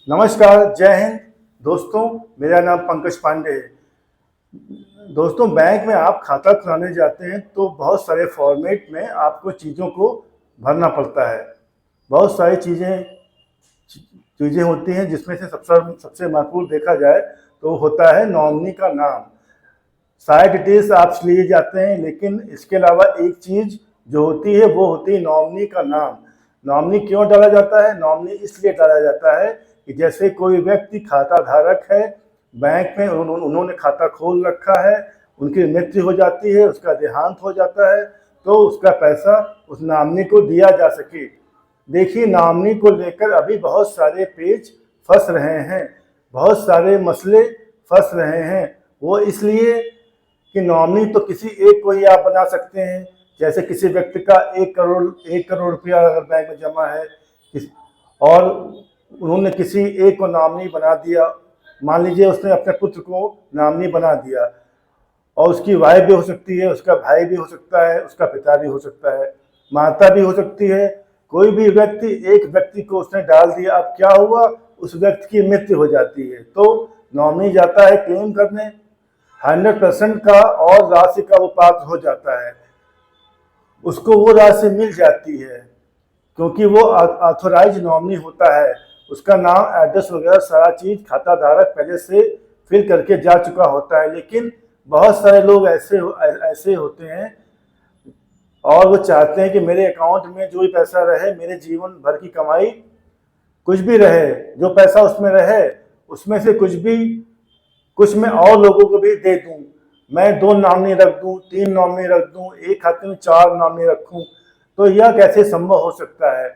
नमस्कार, जय हिंद। दोस्तों, मेरा नाम पंकज पांडे है। दोस्तों, बैंक में आप खाता खुलाने जाते हैं तो बहुत सारे फॉर्मेट में आपको चीज़ों को भरना पड़ता है। बहुत सारी चीज़ें होती हैं, जिसमें से सबसे महत्वपूर्ण देखा जाए तो होता है नॉमिनी का नाम। सारे डिटेल्स आप लिए जाते हैं, लेकिन इसके अलावा एक चीज़ जो होती है वो होती है नॉमिनी का नाम। नॉमिनी क्यों डाला जाता है? नॉमिनी इसलिए डाला जाता है कि जैसे कोई व्यक्ति खाता धारक है, बैंक में उन्होंने खाता खोल रखा है, उनकी मृत्यु हो जाती है, उसका देहांत हो जाता है, तो उसका पैसा उस नॉमिनी को दिया जा सके। देखिए, नॉमिनी को लेकर अभी बहुत सारे पेच फंस रहे हैं, बहुत सारे मसले फंस रहे हैं। वो इसलिए कि नॉमिनी तो किसी एक को ही आप बना सकते हैं। जैसे किसी व्यक्ति का 1 करोड़ रुपया अगर बैंक में जमा है और उन्होंने किसी एक को नॉमिनी बना दिया, मान लीजिए उसने अपने पुत्र को नॉमिनी बना दिया, और उसकी वाइफ भी हो सकती है, उसका भाई भी हो सकता है, उसका पिता भी हो सकता है, माता भी हो सकती है। कोई भी व्यक्ति, एक व्यक्ति को उसने डाल दिया, अब क्या हुआ? उस व्यक्ति की मृत्यु हो जाती है, तो नॉमिनी जाता है क्लेम करने, 100% का और राशि का वो पात्र हो जाता है, उसको वो राशि मिल जाती है, क्योंकि वो ऑथोराइज नॉमिनी होता है। उसका नाम, एड्रेस वगैरह सारा चीज़ खाता धारक पहले से फिल करके जा चुका होता है। लेकिन बहुत सारे लोग ऐसे होते हैं और वो चाहते हैं कि मेरे अकाउंट में जो भी पैसा रहे, मेरे जीवन भर की कमाई कुछ भी रहे, जो पैसा उसमें रहे, उसमें से कुछ मैं और लोगों को भी दे दूं। मैं 2 नॉमिनी रख दूं, 3 नॉमिनी रख दूं, एक खाते में 4 नॉमिनी रखूं, तो यह कैसे संभव हो सकता है?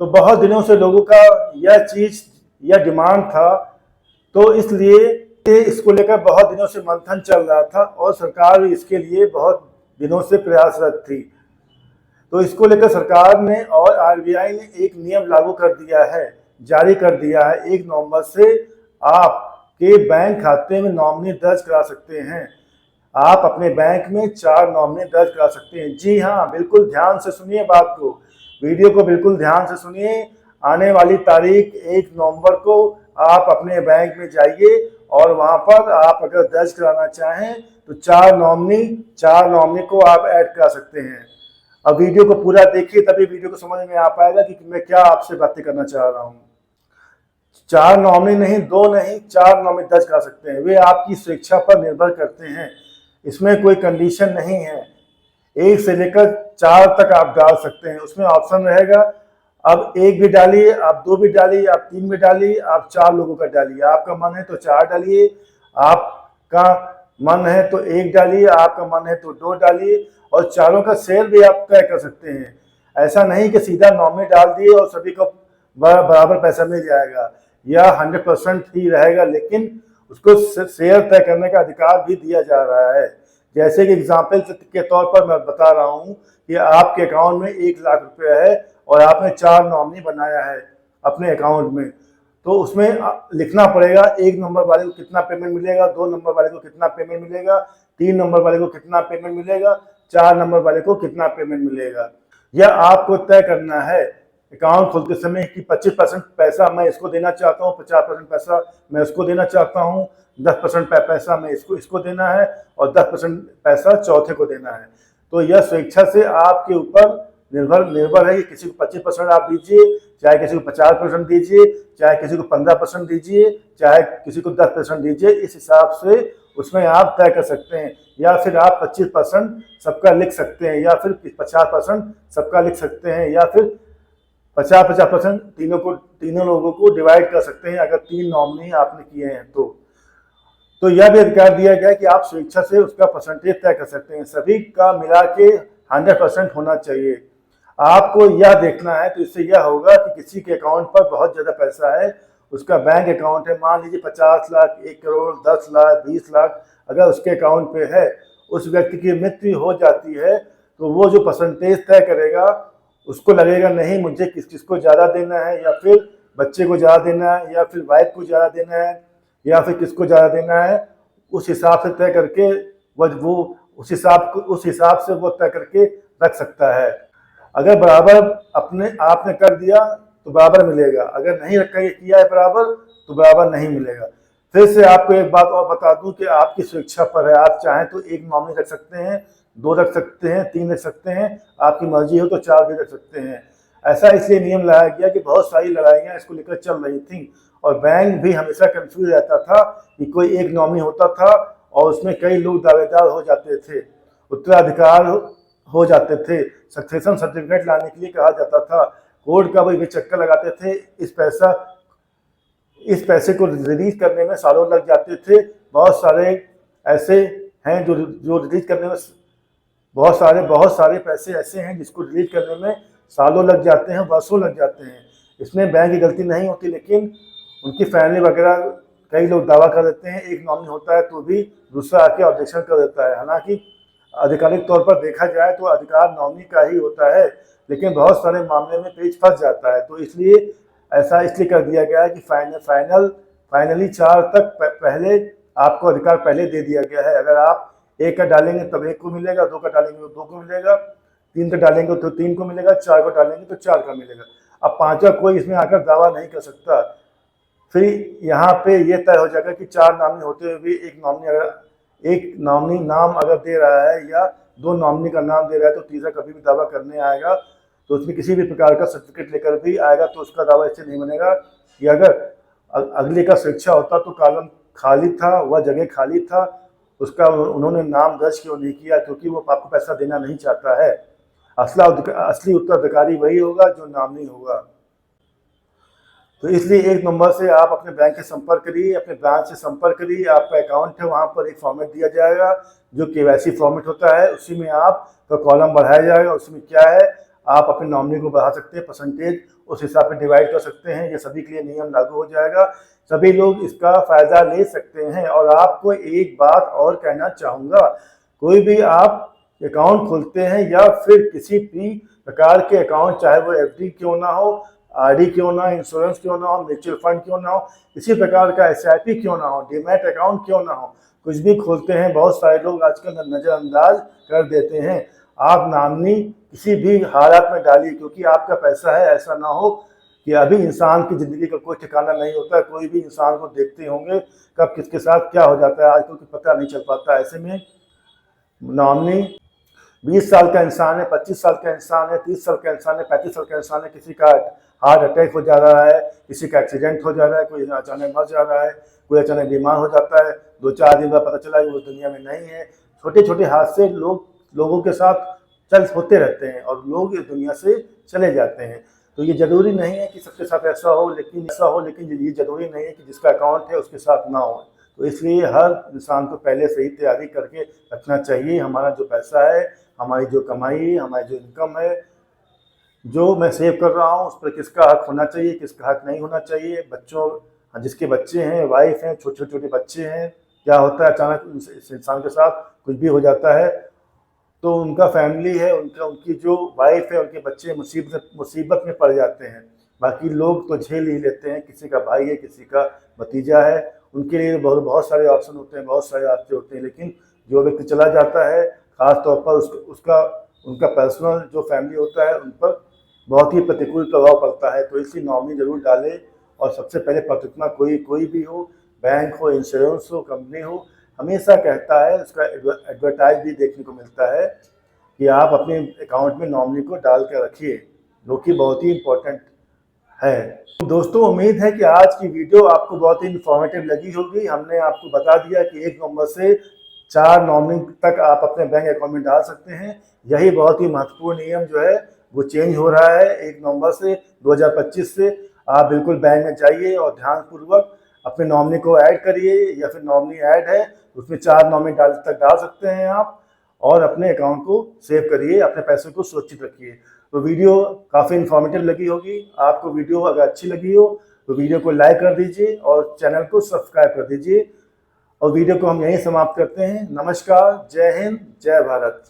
तो बहुत दिनों से लोगों का यह डिमांड था, तो इसलिए इसको लेकर बहुत दिनों से मंथन चल रहा था और सरकार भी इसके लिए बहुत दिनों से प्रयासरत थी। तो इसको लेकर सरकार ने और आरबीआई ने एक नियम लागू कर दिया है, जारी कर दिया है। 1 नवंबर से आपके बैंक खाते में नॉमिनी दर्ज करा सकते हैं। आप अपने बैंक में 4 नॉमिनी दर्ज करा सकते हैं। जी हाँ, बिल्कुल ध्यान से सुनिए बात को, वीडियो को बिल्कुल ध्यान से सुनिए। आने वाली तारीख 1 नवंबर को आप अपने बैंक में जाइए और वहां पर आप अगर दर्ज कराना चाहें तो 4 नॉमिनी को आप ऐड करा सकते हैं। अब वीडियो को पूरा देखिए, तभी वीडियो को समझ में आ पाएगा कि मैं क्या आपसे बातें करना चाह रहा हूँ। 4 नॉमिनी नहीं, 2 नहीं, 4 नॉमिनी दर्ज करा सकते हैं। वे आपकी स्वेच्छा पर निर्भर करते हैं, इसमें कोई कंडीशन नहीं है। 1 से लेकर 4 तक आप डाल सकते हैं, उसमें ऑप्शन रहेगा। अब 1 भी डालिए, आप 2 भी डालिए, आप 3 भी डालिए, आप 4 लोगों का डालिए। आपका मन है तो 4 डालिए, आपका मन है तो 1 डालिए, आपका मन है तो 2 डालिए, और चारों का शेयर भी आप तय कर सकते हैं। ऐसा नहीं कि सीधा नॉमिनी डाल दिए और सभी को बराबर पैसा मिल जाएगा। यह 100% ही रहेगा, लेकिन उसको शेयर तय करने का अधिकार भी दिया जा रहा है। जैसे कि एग्जाम्पल के तौर पर मैं बता रहा हूँ कि आपके अकाउंट में 1 लाख रुपया है और आपने 4 नॉमिनी बनाया है अपने अकाउंट में, तो उसमें लिखना पड़ेगा 1 नंबर वाले को कितना पेमेंट मिलेगा, 2 नंबर वाले को कितना पेमेंट मिलेगा, 3 नंबर वाले को कितना पेमेंट मिलेगा, 4 नंबर वाले को कितना पेमेंट मिलेगा। यह आपको तय करना है अकाउंट खोलते समय कि 25% पैसा मैं इसको देना चाहता हूँ, 50% पैसा मैं उसको देना चाहता हूँ, 10% पैसा मैं इसको देना है, और 10% पैसा चौथे को देना है। तो यह स्वेच्छा से आपके ऊपर निर्भर है कि किसी को 25% आप दीजिए, चाहे किसी को 50% दीजिए, चाहे किसी को 15% दीजिए, चाहे किसी को 10% दीजिए। इस हिसाब से उसमें आप तय कर सकते हैं। या फिर आप 25% सबका लिख सकते हैं, या फिर 50% सबका लिख सकते हैं, या फिर 50-50% तीनों लोगों को डिवाइड कर सकते हैं, अगर 3 नॉमिनी आपने किए हैं तो यह भी अधिकार दिया गया है कि आप स्वेच्छा से उसका परसेंटेज तय कर सकते हैं। सभी का मिला के 100% होना चाहिए। आपको यह देखना है, तो इससे यह होगा कि किसी के अकाउंट पर बहुत ज़्यादा पैसा है, उसका बैंक अकाउंट है, मान लीजिए 50 लाख, 1 करोड़, 10 लाख, 20 लाख अगर उसके अकाउंट पे है, उस व्यक्ति की मृत्यु हो जाती है, तो वो जो परसेंटेज तय करेगा, उसको लगेगा नहीं मुझे किसको ज़्यादा देना है, या फिर बच्चे को ज़्यादा देना है, या फिर वाइफ को ज़्यादा देना है, या फिर किसको ज़्यादा देना है। उस हिसाब से तय करके वो उस हिसाब से वो तय करके रख सकता है। अगर बराबर आपने कर दिया तो बराबर मिलेगा, अगर नहीं रखा किया है बराबर तो बराबर नहीं मिलेगा। फिर से आपको एक बात और बता दूं कि आपकी स्वेच्छा पर है, आप चाहें तो एक नॉमिनी रख सकते हैं, 2 रख सकते हैं, 3 रख सकते हैं, आपकी मर्जी हो तो 4 भी रख सकते हैं। ऐसा इसलिए नियम लाया गया कि बहुत सारी लड़ाइयाँ इसको लेकर चल रही थी और बैंक भी हमेशा कंफ्यूज रहता था कि कोई एक नॉमिनी होता था और उसमें कई लोग दावेदार हो जाते थे, उत्तराधिकार हो जाते थे, सक्सेशन सर्टिफिकेट लाने के लिए कहा जाता था, कोर्ट का भी चक्कर लगाते थे, इस पैसे को रिलीज करने में सालों लग जाते थे। बहुत सारे ऐसे हैं जो रिलीज करने में बहुत सारे पैसे ऐसे हैं जिसको रिलीज करने में सालों लग जाते हैं, वर्षों लग जाते हैं। इसमें बैंक की गलती नहीं होती, लेकिन उनकी फैमिली वगैरह कई लोग दावा कर देते हैं, एक नॉमिनी होता है तो भी दूसरा आके ऑब्जेक्शन कर देता है। हालांकि आधिकारिक तौर पर देखा जाए तो अधिकार नॉमिनी का ही होता है, लेकिन बहुत सारे मामले में पेच फंस जाता है। तो इसलिए ऐसा इसलिए कर दिया गया है कि फाइनली 4 तक पहले आपको अधिकार पहले दे दिया गया है। अगर आप 1 का डालेंगे तब 1 को मिलेगा, 2 का डालेंगे तो 2 को मिलेगा, 3 का डालेंगे तो 3 को मिलेगा, 4 को डालेंगे तो 4 का मिलेगा। अब 5वां कोई इसमें आकर दावा नहीं कर सकता। फिर यहाँ पे ये तय हो जाएगा कि 4 नॉमिनी होते हुए भी एक नॉमिनी नाम अगर दे रहा है या 2 नॉमिनी का नाम दे रहा है तो तीसरा कभी भी दावा करने आएगा तो उसमें किसी भी प्रकार का सर्टिफिकेट लेकर भी आएगा तो उसका दावा इससे नहीं बनेगा कि अगर अगले का स्वेच्छा होता तो कॉलम खाली था, वह जगह खाली था, उसका उन्होंने नाम दर्ज क्यों नहीं किया, क्योंकि वो आपको पैसा देना नहीं चाहता है। असली उत्तराधिकारी वही होगा जो नॉमिनी होगा। तो इसलिए 1 नंबर से आप अपने बैंक से संपर्क करिए, अपने ब्रांच से संपर्क करिए। आपका अकाउंट है, वहाँ पर एक फॉर्मेट दिया जाएगा जो केवाईसी फॉर्मेट होता है, उसी में आपका कॉलम बढ़ाया जाएगा। उसमें क्या है, आप अपने नॉमिनी को बढ़ा सकते हैं, परसेंटेज उस हिसाब से डिवाइड कर सकते हैं। ये सभी के लिए नियम लागू हो जाएगा, सभी लोग इसका फायदा ले सकते हैं। और आपको एक बात और कहना चाहूँगा, कोई भी आप अकाउंट खोलते हैं या फिर किसी भी प्रकार के अकाउंट, चाहे वो FD क्यों ना हो, RD क्यों ना, इंश्योरेंस क्यों ना हो, म्यूचुअल फंड क्यों ना हो, इसी प्रकार का SIP क्यों ना हो, डीमैट अकाउंट क्यों ना हो, कुछ भी खोलते हैं, बहुत सारे लोग आजकल नज़रअंदाज कर देते हैं। आप नॉमिनी किसी भी हालात में डालिए, क्योंकि आपका पैसा है। ऐसा ना हो कि अभी इंसान की ज़िंदगी का कोई ठिकाना नहीं होता है, कोई भी इंसान को देखते होंगे कब किसके साथ क्या हो जाता है, आजकल तो पता नहीं चल पाता। ऐसे में नॉमिनी 20 साल का इंसान है, 25 साल का इंसान है, 30 साल का इंसान है, 35 साल का इंसान है, किसी का हार्ट अटैक हो जा रहा है, किसी का एक्सीडेंट हो जा रहा है, कोई अचानक मर जा रहा है, कोई अचानक बीमार हो जाता है, 2-4 दिन बाद पता चला कि वो दुनिया में नहीं है। छोटे छोटे हादसे लोगों के साथ होते रहते हैं और लोग इस दुनिया से चले जाते हैं। तो ये ज़रूरी नहीं है कि सबके साथ ऐसा हो, लेकिन ये ज़रूरी नहीं है कि जिसका अकाउंट है उसके साथ ना हो। तो इसलिए हर इंसान को पहले से ही तैयारी करके रखना चाहिए। हमारा जो पैसा है, हमारी जो कमाई है, हमारी जो इनकम है, जो मैं सेव कर रहा हूँ, उस पर किसका हक होना चाहिए, किसका हक नहीं होना चाहिए। बच्चों, जिसके बच्चे हैं, वाइफ हैं, छोटे छोटे बच्चे हैं, क्या होता है अचानक इस इंसान के साथ कुछ भी हो जाता है तो उनका फैमिली है, उनकी जो वाइफ है, उनके बच्चे मुसीबत में पड़ जाते हैं। बाकी लोग तो झेल ही लेते हैं, किसी का भाई है, किसी का भतीजा है, उनके लिए बहुत सारे ऑप्शन होते हैं, बहुत सारे रास्ते होते हैं। लेकिन जो व्यक्ति चला जाता है, ख़ास तौर पर उनका पर्सनल जो फैमिली होता है, उन पर बहुत ही प्रतिकूल प्रभाव पड़ता है। तो इसलिए नॉमिनी जरूर डालें। और सबसे पहले प्राथमिकता कोई भी हो, बैंक हो, इंश्योरेंस हो, कंपनी हो, हमेशा कहता है, उसका एडवर्टाइज भी देखने को मिलता है कि आप अपने अकाउंट में नॉमिनी को डाल कर रखिए, जो कि बहुत ही इम्पोर्टेंट है। दोस्तों, उम्मीद है कि आज की वीडियो आपको बहुत ही इन्फॉर्मेटिव लगी होगी। हमने आपको बता दिया कि 1 नवंबर से 4 नॉमिनी तक आप अपने बैंक अकाउंट में डाल सकते हैं। यही बहुत ही महत्वपूर्ण नियम जो है वो चेंज हो रहा है 1 नवंबर से 2025 से। आप बिल्कुल बैंक में जाइए और ध्यानपूर्वक अपने नॉमिनी को ऐड करिए, या फिर नॉमिनी ऐड है उसमें 4 नॉमिनी तक डाल सकते हैं आप, और अपने अकाउंट को सेव करिए, अपने पैसे को सुरक्षित रखिए। तो वीडियो काफ़ी इन्फॉर्मेटिव लगी होगी। आपको वीडियो अगर अच्छी लगी हो तो वीडियो को लाइक कर दीजिए और चैनल को सब्सक्राइब कर दीजिए। और वीडियो को हम यहीं समाप्त करते हैं। नमस्कार, जय हिंद, जय भारत।